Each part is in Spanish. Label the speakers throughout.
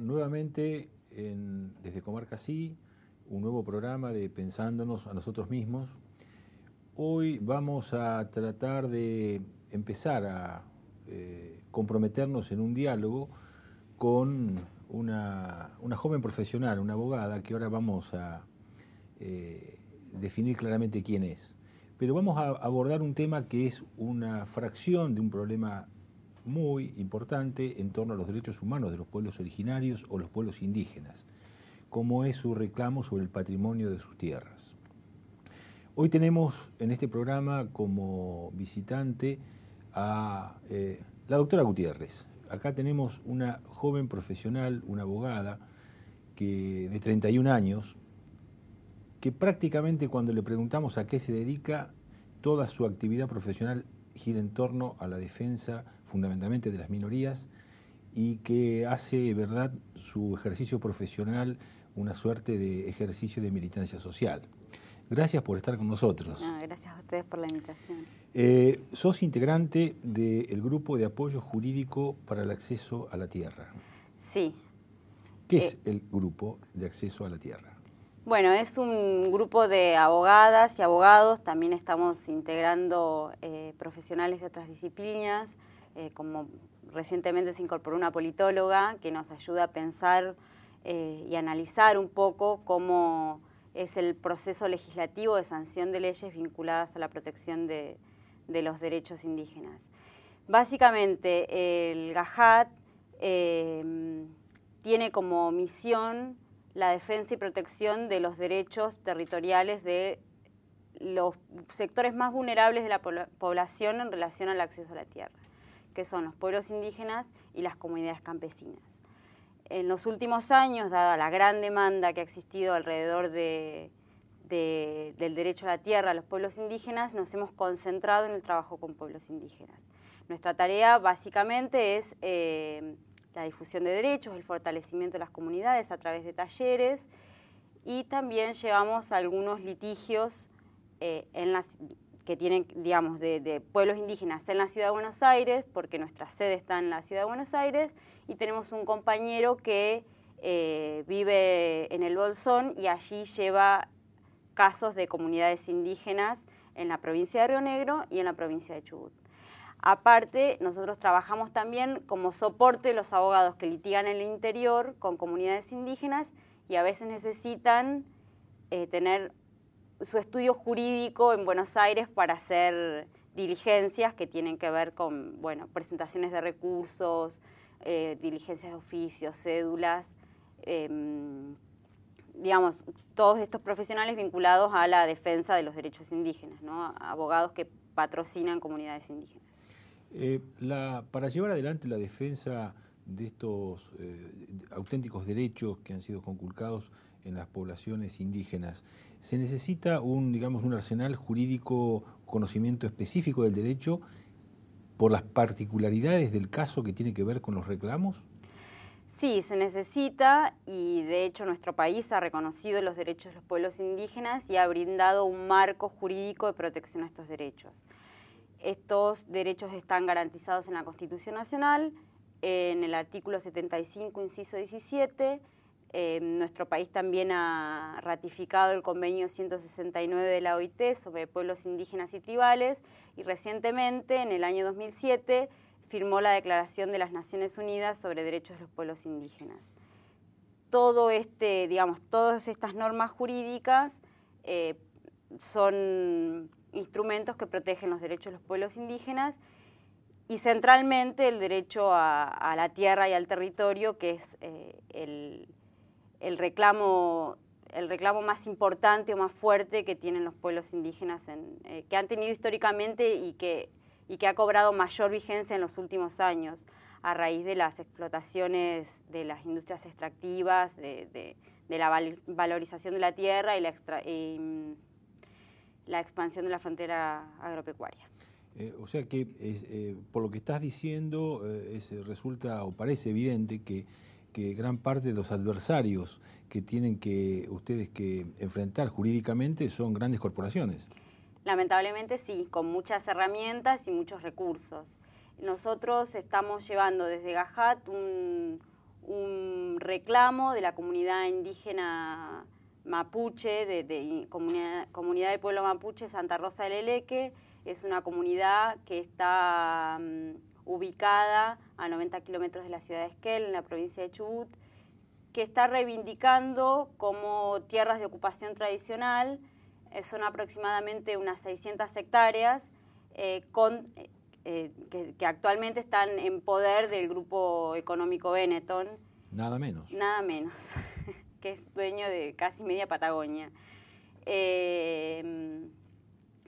Speaker 1: Nuevamente desde Comarca Sí, un nuevo programa de Pensándonos a nosotros mismos. Hoy vamos a tratar de empezar a comprometernos en un diálogo con una joven profesional, una abogada, que ahora vamos a definir claramente quién es. Pero vamos a abordar un tema que es una fracción de un problema muy importante en torno a los derechos humanos de los pueblos originarios o los pueblos indígenas, como es su reclamo sobre el patrimonio de sus tierras. Hoy tenemos en este programa como visitante a la doctora Gutiérrez. Acá tenemos una joven profesional, una abogada de 31 años, que prácticamente cuando le preguntamos a qué se dedica, toda su actividad profesional gira en torno a la defensa fundamentalmente de las minorías y que hace, verdad, su ejercicio profesional una suerte de ejercicio de militancia social. Gracias por estar con nosotros.
Speaker 2: No, gracias a ustedes por la invitación.
Speaker 1: Sos integrante del Grupo de Apoyo Jurídico para el Acceso a la Tierra.
Speaker 2: Sí.
Speaker 1: ¿Qué es el Grupo de Acceso a la Tierra?
Speaker 2: Bueno, es un grupo de abogadas y abogados, también estamos integrando profesionales de otras disciplinas, como recientemente se incorporó una politóloga que nos ayuda a pensar y analizar un poco cómo es el proceso legislativo de sanción de leyes vinculadas a la protección de los derechos indígenas. Básicamente el GAJAT tiene como misión la defensa y protección de los derechos territoriales de los sectores más vulnerables de la población en relación al acceso a la tierra, que son los pueblos indígenas y las comunidades campesinas. En los últimos años, dada la gran demanda que ha existido alrededor del derecho a la tierra a los pueblos indígenas, nos hemos concentrado en el trabajo con pueblos indígenas. Nuestra tarea básicamente es la difusión de derechos, el fortalecimiento de las comunidades a través de talleres, y también llevamos algunos litigios que tienen, digamos, de pueblos indígenas en la Ciudad de Buenos Aires, porque nuestra sede está en la Ciudad de Buenos Aires, y tenemos un compañero que vive en el Bolsón y allí lleva casos de comunidades indígenas en la provincia de Río Negro y en la provincia de Chubut. Aparte, nosotros trabajamos también como soporte de los abogados que litigan en el interior con comunidades indígenas y a veces necesitan tener su estudio jurídico en Buenos Aires para hacer diligencias que tienen que ver con, bueno, presentaciones de recursos, diligencias de oficios, cédulas, digamos, todos estos profesionales vinculados a la defensa de los derechos indígenas, ¿no? Abogados que patrocinan comunidades indígenas.
Speaker 1: Para llevar adelante la defensa de estos auténticos derechos que han sido conculcados en las poblaciones indígenas, ¿se necesita un arsenal jurídico, conocimiento específico del derecho por las particularidades del caso que tiene que ver con los reclamos?
Speaker 2: Sí, se necesita, y de hecho nuestro país ha reconocido los derechos de los pueblos indígenas y ha brindado un marco jurídico de protección a estos derechos. Estos derechos están garantizados en la Constitución Nacional, en el artículo 75, inciso 17. Nuestro país también ha ratificado el convenio 169 de la OIT sobre pueblos indígenas y tribales, y recientemente, en el año 2007, firmó la Declaración de las Naciones Unidas sobre Derechos de los Pueblos Indígenas. Todas estas normas jurídicas son instrumentos que protegen los derechos de los pueblos indígenas y centralmente el derecho a la tierra y al territorio, que es el reclamo más importante o más fuerte que tienen los pueblos indígenas, que han tenido históricamente y que ha cobrado mayor vigencia en los últimos años, a raíz de las explotaciones de las industrias extractivas, de la valorización de la tierra y la expansión de la frontera agropecuaria.
Speaker 1: O sea que, por lo que estás diciendo, resulta o parece evidente que gran parte de los adversarios que tienen ustedes que enfrentar jurídicamente son grandes corporaciones.
Speaker 2: Lamentablemente sí, con muchas herramientas y muchos recursos. Nosotros estamos llevando desde Gajat un reclamo de la comunidad indígena mapuche, de comunidad del pueblo mapuche Santa Rosa del Eleque. Es una comunidad que está ubicada a 90 kilómetros de la ciudad de Esquel, en la provincia de Chubut, que está reivindicando como tierras de ocupación tradicional. Son aproximadamente unas 600 hectáreas que actualmente están en poder del grupo económico Benetton.
Speaker 1: Nada menos.
Speaker 2: Nada menos, que es dueño de casi media Patagonia.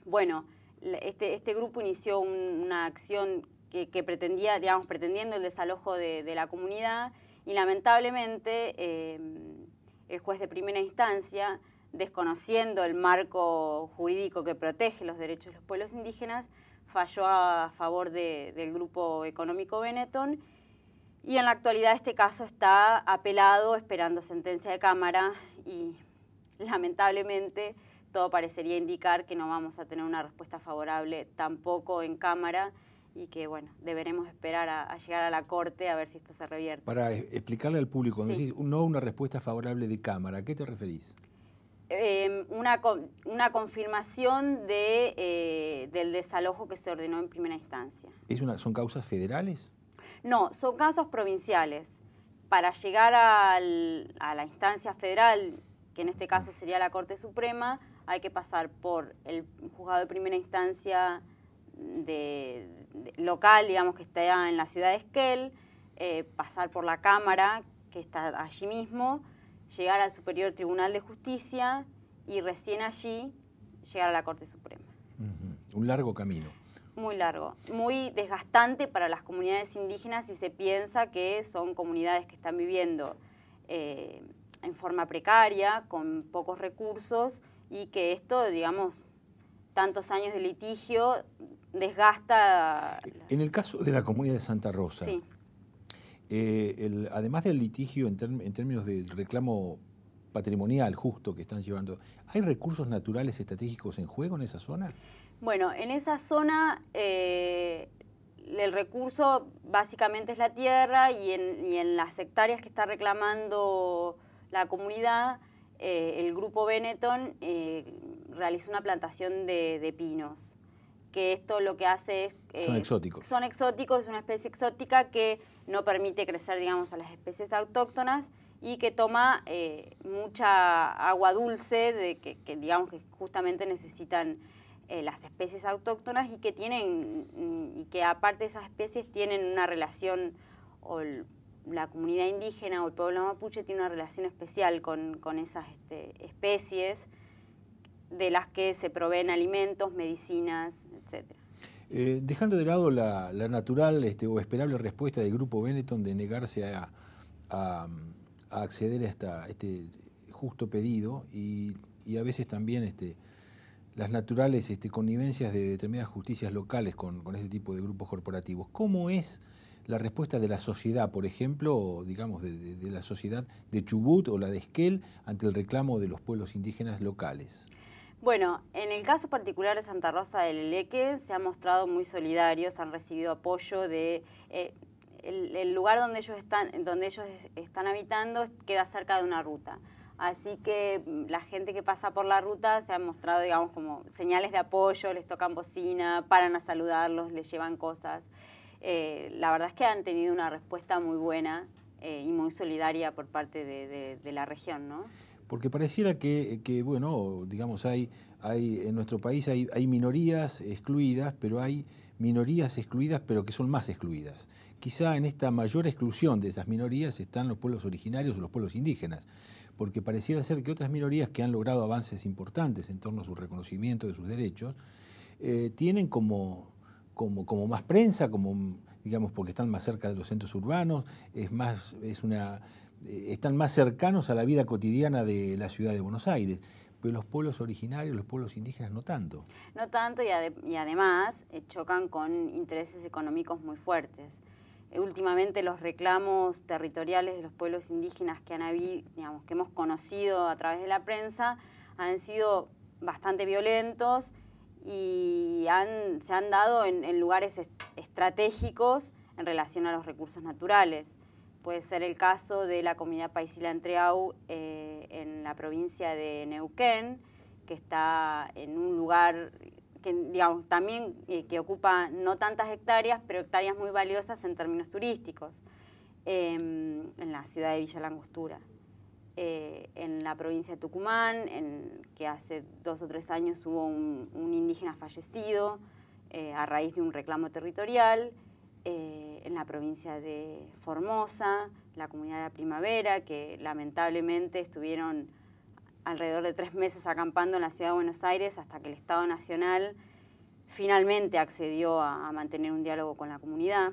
Speaker 2: Bueno, este grupo inició una acción que pretendía, digamos, pretendiendo el desalojo de la comunidad, y lamentablemente el juez de primera instancia, desconociendo el marco jurídico que protege los derechos de los pueblos indígenas, falló a favor del grupo económico Benetton, y en la actualidad este caso está apelado esperando sentencia de Cámara, y lamentablemente todo parecería indicar que no vamos a tener una respuesta favorable tampoco en Cámara, y que, bueno, deberemos esperar a llegar a la Corte a ver si esto se revierte.
Speaker 1: Para explicarle al público, cuando
Speaker 2: sí.
Speaker 1: decís no una respuesta favorable de Cámara, ¿a qué te referís?
Speaker 2: Una confirmación del desalojo que se ordenó en primera instancia.
Speaker 1: ¿Son causas federales?
Speaker 2: No, son causas provinciales. Para llegar a la instancia federal, que en este caso sería la Corte Suprema, hay que pasar por el juzgado de primera instancia local, digamos, que está en la ciudad de Esquel, pasar por la Cámara, que está allí mismo, llegar al Superior Tribunal de Justicia y recién allí llegar a la Corte Suprema.
Speaker 1: Un largo camino.
Speaker 2: Muy largo, muy desgastante para las comunidades indígenas, si se piensa que son comunidades que están viviendo en forma precaria, con pocos recursos, y que esto, digamos, tantos años de litigio desgasta.
Speaker 1: En el caso de la comunidad de Santa Rosa,
Speaker 2: sí.
Speaker 1: Además del litigio en términos del reclamo patrimonial justo que están llevando, ¿hay recursos naturales estratégicos en juego en esa zona?
Speaker 2: Bueno, en esa zona el recurso básicamente es la tierra, y en las hectáreas que está reclamando la comunidad, el grupo Benetton realizó una plantación de pinos, que esto lo que hace es...
Speaker 1: son exóticos. Son
Speaker 2: exóticos, es una especie exótica que no permite crecer, digamos, a las especies autóctonas, y que toma mucha agua dulce que digamos que justamente necesitan las especies autóctonas, y que aparte de esas especies tienen una relación, o la comunidad indígena o el pueblo mapuche tiene una relación especial con esas especies, de las que se proveen alimentos, medicinas, etc.
Speaker 1: Dejando de lado la natural o esperable respuesta del grupo Benetton de negarse a acceder a este justo pedido, y a veces también las naturales connivencias de determinadas justicias locales con este tipo de grupos corporativos, ¿cómo es la respuesta de la sociedad, por ejemplo, digamos, de la sociedad de Chubut o la de Esquel ante el reclamo de los pueblos indígenas locales?
Speaker 2: Bueno, en el caso particular de Santa Rosa del Eleque se han mostrado muy solidarios, han recibido apoyo de... el lugar donde ellos están habitando queda cerca de una ruta. Así que la gente que pasa por la ruta se han mostrado, digamos, como señales de apoyo, les tocan bocina, paran a saludarlos, les llevan cosas. La verdad es que han tenido una respuesta muy buena y muy solidaria por parte de la región, ¿no?
Speaker 1: Porque pareciera que bueno, digamos, en nuestro país hay minorías excluidas, pero hay minorías excluidas, pero que son más excluidas. Quizá en esta mayor exclusión de esas minorías están los pueblos originarios o los pueblos indígenas, porque pareciera ser que otras minorías que han logrado avances importantes en torno a su reconocimiento de sus derechos, tienen como más prensa, digamos, porque están más cerca de los centros urbanos, están más cercanos a la vida cotidiana de la ciudad de Buenos Aires. Pero los pueblos originarios, los pueblos indígenas, no tanto.
Speaker 2: No tanto, y además chocan con intereses económicos muy fuertes. Últimamente los reclamos territoriales de los pueblos indígenas que han habido, digamos, que hemos conocido a través de la prensa, han sido bastante violentos y se han dado en lugares estratégicos en relación a los recursos naturales. Puede ser el caso de la comunidad Paisila Entreau en la provincia de Neuquén, que está en un lugar que, digamos, también que ocupa no tantas hectáreas, pero hectáreas muy valiosas en términos turísticos, en la ciudad de Villa Langostura. En la provincia de Tucumán, que hace 2 o 3 años hubo un indígena fallecido a raíz de un reclamo territorial. En la provincia de Formosa, la comunidad de la Primavera, que lamentablemente estuvieron alrededor de 3 meses acampando en la ciudad de Buenos Aires hasta que el Estado Nacional finalmente accedió a mantener un diálogo con la comunidad.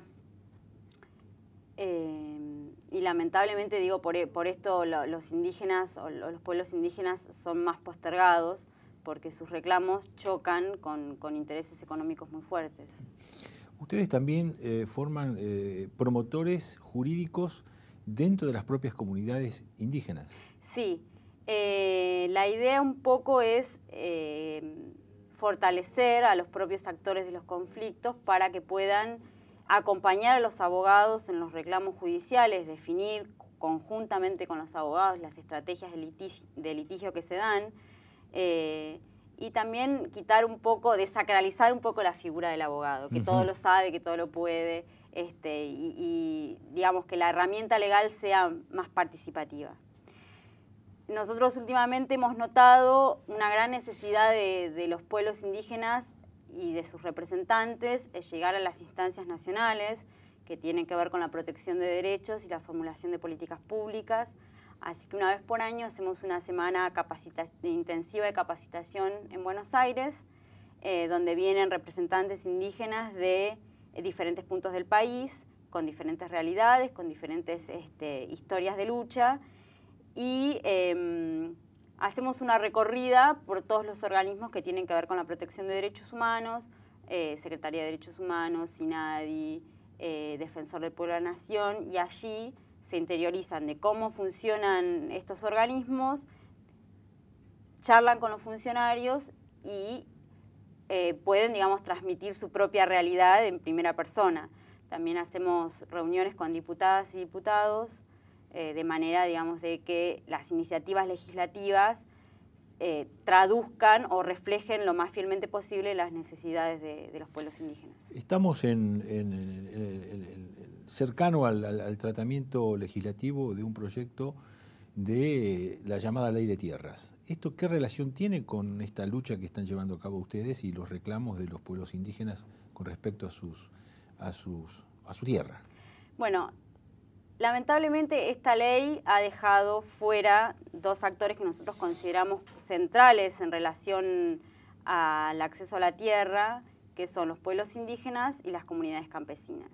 Speaker 2: Y lamentablemente, digo, por esto los indígenas o los pueblos indígenas son más postergados porque sus reclamos chocan con intereses económicos muy fuertes.
Speaker 1: Ustedes también forman promotores jurídicos dentro de las propias comunidades indígenas.
Speaker 2: Sí, la idea un poco es fortalecer a los propios actores de los conflictos para que puedan acompañar a los abogados en los reclamos judiciales, definir conjuntamente con los abogados las estrategias de litigio que se dan, y también quitar un poco, desacralizar un poco la figura del abogado, que todo lo sabe, que todo lo puede, y digamos que la herramienta legal sea más participativa. Nosotros últimamente hemos notado una gran necesidad de los pueblos indígenas y de sus representantes de llegar a las instancias nacionales que tienen que ver con la protección de derechos y la formulación de políticas públicas. Así que una vez por año hacemos una semana intensiva de capacitación en Buenos Aires, donde vienen representantes indígenas de diferentes puntos del país, con diferentes realidades, con diferentes historias de lucha, y hacemos una recorrida por todos los organismos que tienen que ver con la protección de derechos humanos, Secretaría de Derechos Humanos, SINADI, Defensor del Pueblo de la Nación, y allí se interiorizan de cómo funcionan estos organismos, charlan con los funcionarios y pueden, digamos, transmitir su propia realidad en primera persona. También hacemos reuniones con diputadas y diputados de manera, digamos, de que las iniciativas legislativas traduzcan o reflejen lo más fielmente posible las necesidades de los pueblos indígenas.
Speaker 1: Estamos cercano al tratamiento legislativo de un proyecto de la llamada Ley de Tierras. ¿Esto qué relación tiene con esta lucha que están llevando a cabo ustedes y los reclamos de los pueblos indígenas con respecto a su tierra?
Speaker 2: Bueno, lamentablemente esta ley ha dejado fuera 2 actores que nosotros consideramos centrales en relación al acceso a la tierra, que son los pueblos indígenas y las comunidades campesinas.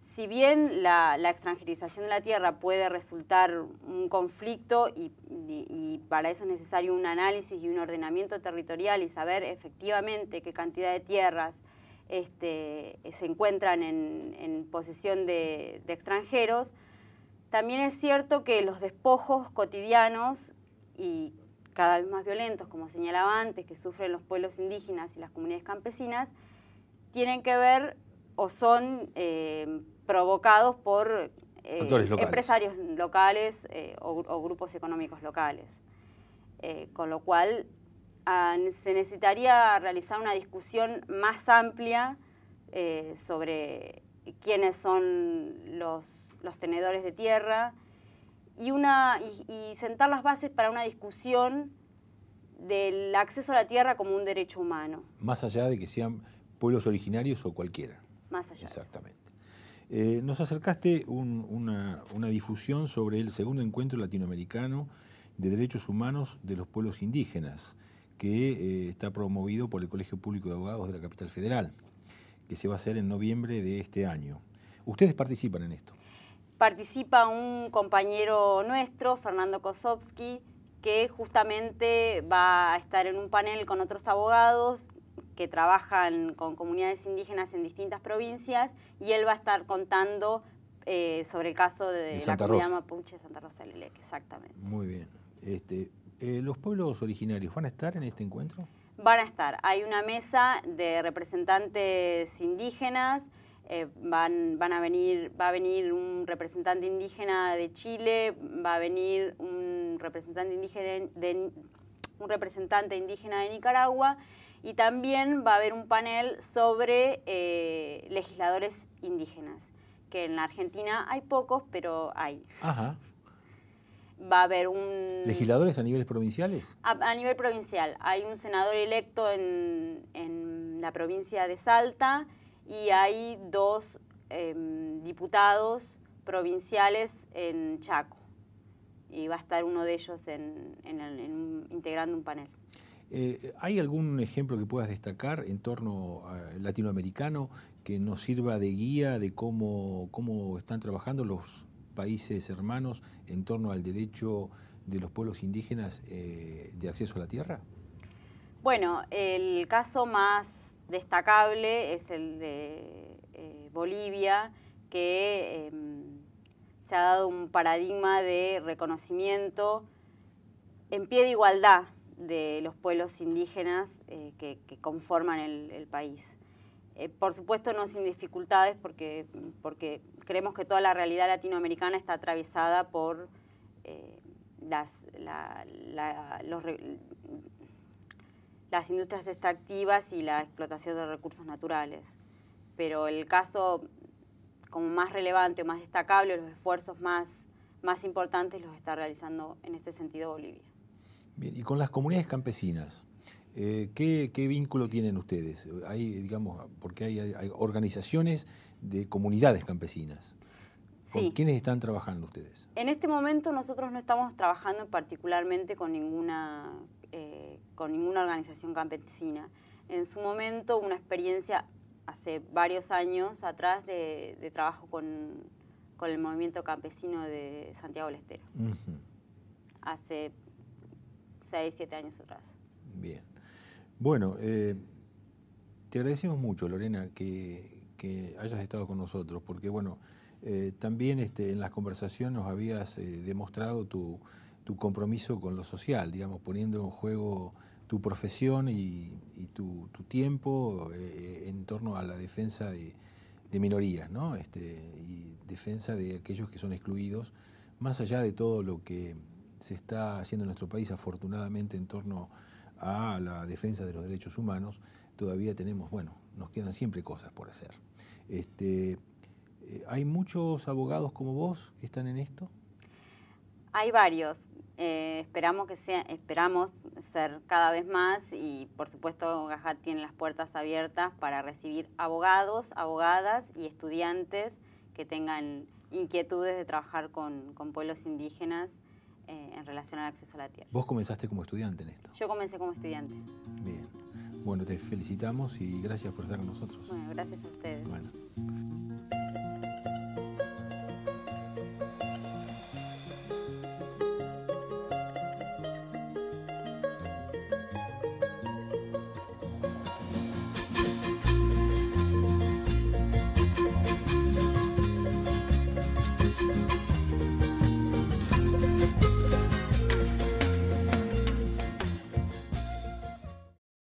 Speaker 2: Si bien la extranjerización de la tierra puede resultar un conflicto y para eso es necesario un análisis y un ordenamiento territorial y saber efectivamente qué cantidad de tierras se encuentran en posesión de extranjeros, también es cierto que los despojos cotidianos y cada vez más violentos, como señalaba antes, que sufren los pueblos indígenas y las comunidades campesinas, tienen que ver o son provocados por empresarios locales o grupos económicos locales. Con lo cual se necesitaría realizar una discusión más amplia sobre quiénes son los tenedores de tierra y sentar las bases para una discusión del acceso a la tierra como un derecho humano.
Speaker 1: Más allá de que sean pueblos originarios o cualquiera.
Speaker 2: Más allá.
Speaker 1: Exactamente. Nos acercaste una difusión sobre el segundo encuentro latinoamericano de derechos humanos de los pueblos indígenas, que está promovido por el Colegio Público de Abogados de la Capital Federal. que se va a hacer en noviembre de este año. ¿Ustedes participan en esto?
Speaker 2: Participa un compañero nuestro, Fernando Kosovsky, que justamente va a estar en un panel con otros abogados que trabajan con comunidades indígenas en distintas provincias, y él va a estar contando sobre el caso de la comunidad mapuche de Santa Rosa de Lelec, exactamente.
Speaker 1: Muy bien. ¿Los pueblos originarios van a estar en este encuentro?
Speaker 2: Van a estar. Hay una mesa de representantes indígenas. Va a venir un representante indígena de Chile, va a venir un representante indígena de Nicaragua, y también va a haber un panel sobre legisladores indígenas, que en la Argentina hay pocos, pero hay.
Speaker 1: Ajá.
Speaker 2: Va a haber
Speaker 1: ¿Legisladores a niveles provinciales?
Speaker 2: A nivel provincial. Hay un senador electo en la provincia de Salta, y hay 2 diputados provinciales en Chaco. Y va a estar uno de ellos integrando un panel.
Speaker 1: ¿Hay algún ejemplo que puedas destacar en torno latinoamericano que nos sirva de guía de cómo están trabajando los países hermanos en torno al derecho de los pueblos indígenas de acceso a la tierra?
Speaker 2: Bueno, el caso más destacable es el de Bolivia, que se ha dado un paradigma de reconocimiento en pie de igualdad de los pueblos indígenas que conforman el país. Por supuesto, no sin dificultades, porque creemos que toda la realidad latinoamericana está atravesada por las industrias extractivas y la explotación de recursos naturales. Pero el caso como más relevante o más destacable, los esfuerzos más importantes los está realizando en este sentido Bolivia.
Speaker 1: Bien, y con las comunidades campesinas, ¿qué vínculo tienen ustedes? Porque hay organizaciones de comunidades campesinas. ¿Con
Speaker 2: Sí.
Speaker 1: quiénes están trabajando ustedes?
Speaker 2: En este momento nosotros no estamos trabajando particularmente con ninguna organización campesina. En su momento, una experiencia hace varios años atrás de trabajo con el movimiento campesino de Santiago del Estero.
Speaker 1: Uh-huh.
Speaker 2: Hace 6, 7 años atrás.
Speaker 1: Bien. Bueno, te agradecemos mucho, Lorena, que hayas estado con nosotros, porque bueno, también en las conversaciones nos habías demostrado tu compromiso con lo social, digamos, poniendo en juego tu profesión y tu tiempo en torno a la defensa de minorías, ¿no? Y defensa de aquellos que son excluidos, más allá de todo lo que se está haciendo en nuestro país, afortunadamente, en torno a la defensa de los derechos humanos. Todavía nos quedan siempre cosas por hacer. ¿Hay muchos abogados como vos que están en esto?
Speaker 2: Hay varios. Esperamos ser cada vez más, y por supuesto GAJAT tiene las puertas abiertas para recibir abogados, abogadas y estudiantes que tengan inquietudes de trabajar con pueblos indígenas en relación al acceso a la tierra.
Speaker 1: ¿Vos comenzaste como estudiante en esto?
Speaker 2: Yo comencé como estudiante.
Speaker 1: Bien. Bueno, te felicitamos y gracias por estar con nosotros.
Speaker 2: Bueno, gracias a ustedes.
Speaker 1: Bueno.